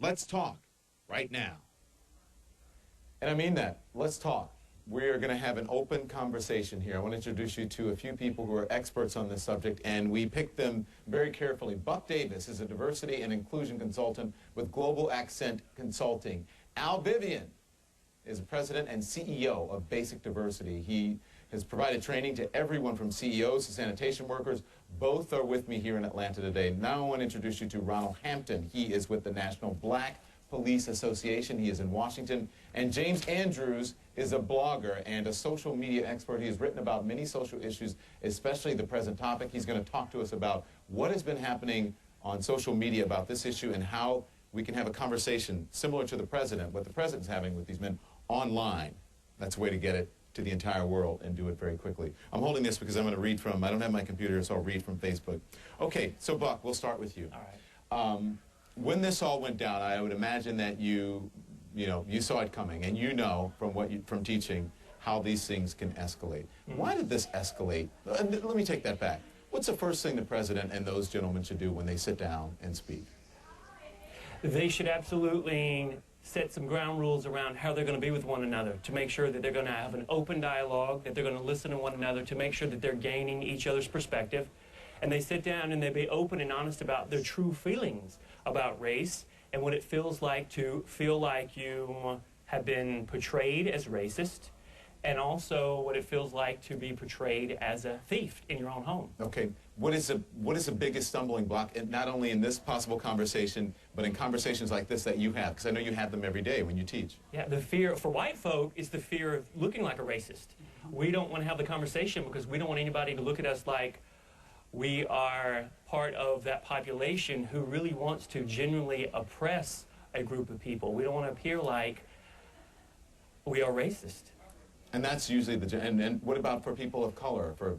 Let's talk right now. And I mean that. Let's talk. We are going to have an open conversation here. I want to introduce you to a few people who are experts on this subject, and we picked them very carefully. Buck Davis is a diversity and inclusion consultant with Global Accent Consulting. Al Vivian is president and CEO of Basic Diversity. He has provided training to everyone from CEOs to sanitation workers. Both are with me here in Atlanta today. Now I want to introduce you to Ronald Hampton. He is with the National Black Police Association. He is in Washington. And James Andrews is a blogger and a social media expert. He has written about many social issues, especially the present topic. He's going to talk to us about what has been happening on social media about this issue and how we can have a conversation similar to the president, what the president's having with these men online. That's a way to get it to the entire world and do it very quickly. I'm holding this because I'm going to read from, I don't have my computer, so I'll read from Facebook. Okay, so Buck, we'll start with you. All right. When this all went down, I would imagine that you saw it coming, and you know from teaching how these things can escalate. Mm-hmm. Why did this escalate? Let me take that back. What's the first thing the president and those gentlemen should do when they sit down and speak? They should absolutely set some ground rules around how they're going to be with one another, to make sure that they're going to have an open dialogue, that they're going to listen to one another, to make sure that they're gaining each other's perspective. And they sit down and they be open and honest about their true feelings about race and what it feels like to feel like you have been portrayed as racist, and also what it feels like to be portrayed as a thief in your own home. Okay. What is the biggest stumbling block, not only in this possible conversation, but in conversations like this that you have? Because I know you have them every day when you teach. Yeah, the fear for white folk is the fear of looking like a racist. We don't want to have the conversation because we don't want anybody to look at us like we are part of that population who really wants to genuinely oppress a group of people. We don't want to appear like we are racist. And that's usually and what about for people of color, for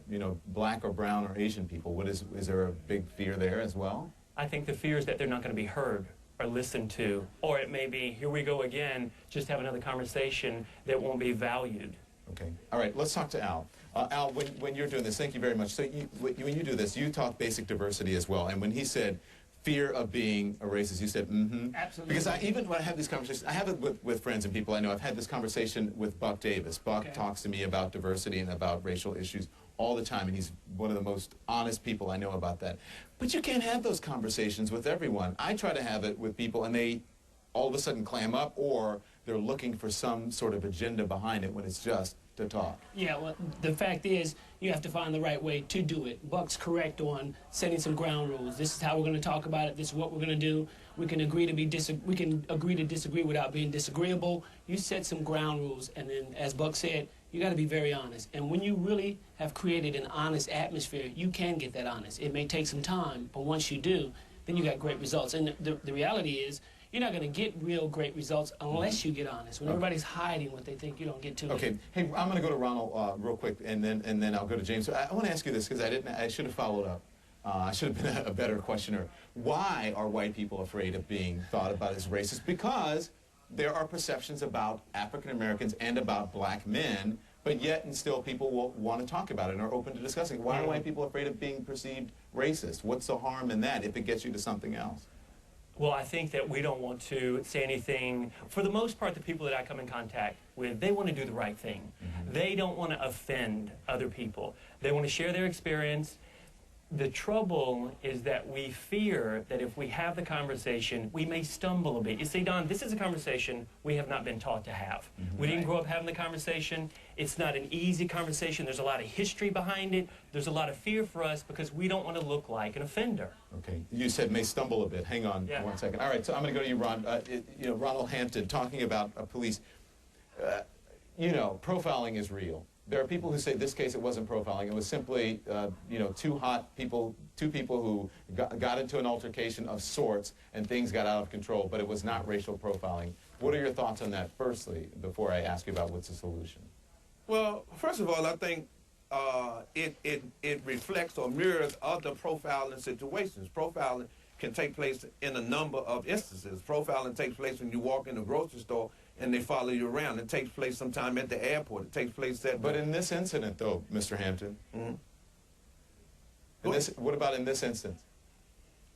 black or brown or Asian people? Is there a big fear there as well? I think the fear is that they're not going to be heard or listened to, or it may be, here we go again, just have another conversation that won't be valued. Okay. All right, let's talk to Al. Al, when you're doing this, thank you very much. So when you do this, you talk basic diversity as well. And when he said fear of being a racist, you said, mm-hmm. Absolutely. Because even when I have these conversations, I have it with friends and people I know. I've had this conversation with Buck Davis. Buck talks to me about diversity and about racial issues all the time, and he's one of the most honest people I know about that. But you can't have those conversations with everyone. I try to have it with people, and they all of a sudden clam up, or they're looking for some sort of agenda behind it when it's just to talk. Yeah, well, the fact is, you have to find the right way to do it. Buck's correct on setting some ground rules. This is how we're going to talk about it. This is what we're going to do. We can agree to disagree without being disagreeable. You set some ground rules, and then, as Buck said, you got to be very honest. And when you really have created an honest atmosphere, you can get that honest. It may take some time, but once you do, then you got great results. And the reality is, you're not going to get real great results unless you get honest. When everybody's hiding what they think, you don't get to it. Okay. Hey, I'm going to go to Ronald real quick, and then I'll go to James. So I want to ask you this because I should have followed up. I should have been a better questioner. Why are white people afraid of being thought about as racist? Because there are perceptions about African Americans and about black men, but yet and still people will want to talk about it and are open to discussing. Why are white people afraid of being perceived racist? What's the harm in that if it gets you to something else? Well, I think that we don't want to say anything. For the most part, the people that I come in contact with, they want to do the right thing. Mm-hmm. They don't want to offend other people. They want to share their experience. The trouble is that we fear that if we have the conversation, we may stumble a bit. You see, Don, this is a conversation we have not been taught to have. Mm-hmm. We didn't grow up having the conversation. It's not an easy conversation. There's a lot of history behind it. There's a lot of fear for us because we don't want to look like an offender. Okay. You said may stumble a bit. Hang on 1 second. All right, so I'm going to go to you, Ron. Ronald Hampton, talking about police. Profiling is real. There are people who say this case it wasn't profiling. It was simply, two people who got into an altercation of sorts and things got out of control, but it was not racial profiling. What are your thoughts on that, firstly, before I ask you about what's the solution? Well, first of all, I think it reflects or mirrors other profiling situations. Profiling can take place in a number of instances. Profiling takes place when you walk in a grocery store and they follow you around. It takes place sometime at the airport. It takes place at... But in this incident, though, Mr. Hampton, what about in this instance?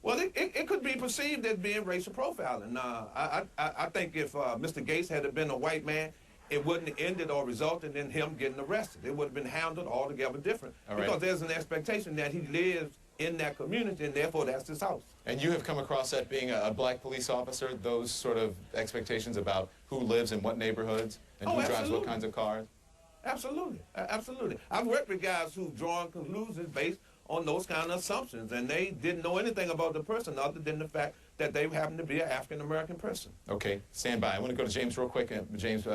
Well, it could be perceived as being racial profiling. I think if Mr. Gates had been a white man, it wouldn't have ended or resulted in him getting arrested. It would have been handled altogether different. All right. Because there's an expectation that he lives in that community, and therefore that's his house. And you have come across that being a black police officer, those sort of expectations about who lives in what neighborhoods and who drives what absolutely. kinds of cars? Absolutely, absolutely. I've worked with guys who've drawn conclusions based on those kind of assumptions, and they didn't know anything about the person other than the fact that they happen to be an African-American person. Okay, stand by. I want to go to James real quick. James,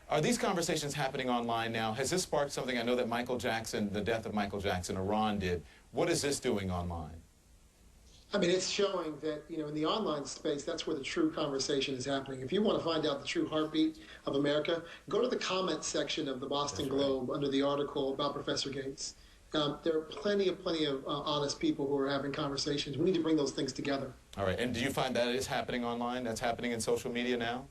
are these conversations happening online now? Has this sparked something? I know that Michael Jackson, the death of Michael Jackson, Iran did. What is this doing online? I mean, it's showing that, in the online space, that's where the true conversation is happening. If you want to find out the true heartbeat of America, go to the comment section of the Boston Globe under the article about Professor Gates. There are plenty of honest people who are having conversations. We need to bring those things together. All right, and do you find that is happening online? That's happening in social media now?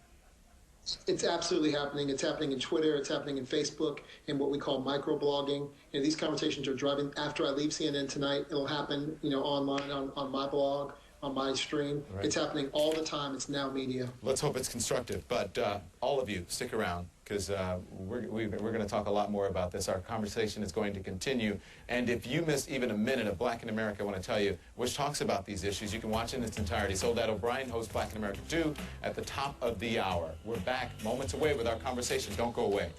It's absolutely happening. It's happening in Twitter. It's happening in Facebook and what we call microblogging. These conversations are driving. After I leave CNN tonight, it'll happen, online on my blog, on my stream. Right. It's happening all the time. It's now media. Let's hope it's constructive. But all of you, stick around, because we're going to talk a lot more about this. Our conversation is going to continue. And if you missed even a minute of Black in America, I want to tell you, which talks about these issues, you can watch in its entirety. Soledad O'Brien hosts Black in America 2 at the top of the hour. We're back moments away with our conversation. Don't go away.